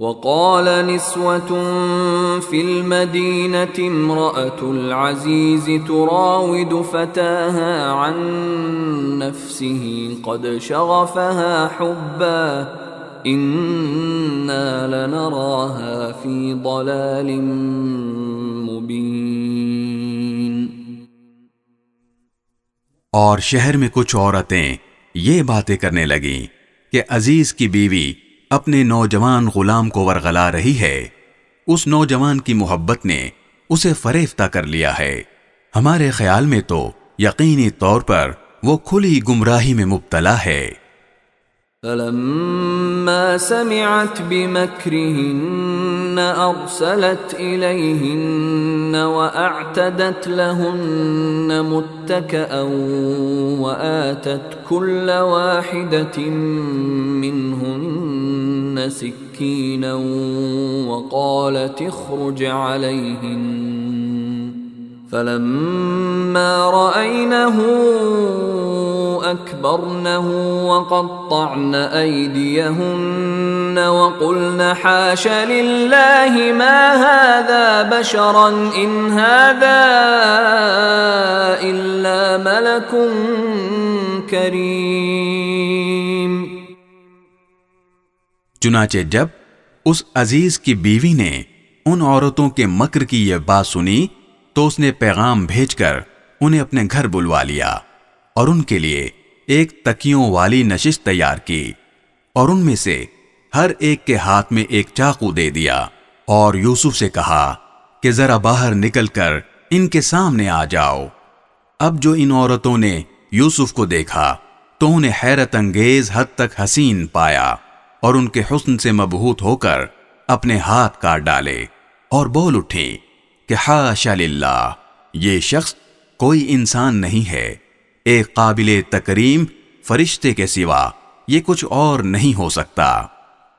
وقال نسوة في المدينة امرأة العزيز تراود فتاها عن نفسه قد شغفها حبا إنا لنراها في ضلال مبين۔ اور شہر میں کچھ عورتیں یہ باتیں کرنے لگیں کہ عزیز کی بیوی اپنے نوجوان غلام کو ورغلا رہی ہے، اس نوجوان کی محبت نے اسے فریفتہ کر لیا ہے، ہمارے خیال میں تو یقینی طور پر وہ کھلی گمراہی میں مبتلا ہے۔ فلما سمعت بمكرهن أرسلت إليهن وأعتدت لهن متكئا وآتت كل واحدة منهن سكينا وقالت اخرج عليهن فلما رأينه أكبرنه وقطعن أيديهن وقلن حاش لله ما هذا بشرا إن هذا إلا ملك كريم۔ چنانچہ جب اس عزیز کی بیوی نے ان عورتوں کے مکر کی یہ بات سنی تو اس نے پیغام بھیج کر انہیں اپنے گھر بلوا لیا اور ان کے لیے ایک تکیوں والی نشست تیار کی اور ان میں سے ہر ایک کے ہاتھ میں ایک چاقو دے دیا اور یوسف سے کہا کہ ذرا باہر نکل کر ان کے سامنے آ جاؤ۔ اب جو ان عورتوں نے یوسف کو دیکھا تو انہیں حیرت انگیز حد تک حسین پایا اور ان کے حسن سے مبہوت ہو کر اپنے ہاتھ کاٹ ڈالے اور بول اٹھے کہ حاشا للہ، یہ شخص کوئی انسان نہیں ہے، ایک قابل تکریم فرشتے کے سوا یہ کچھ اور نہیں ہو سکتا۔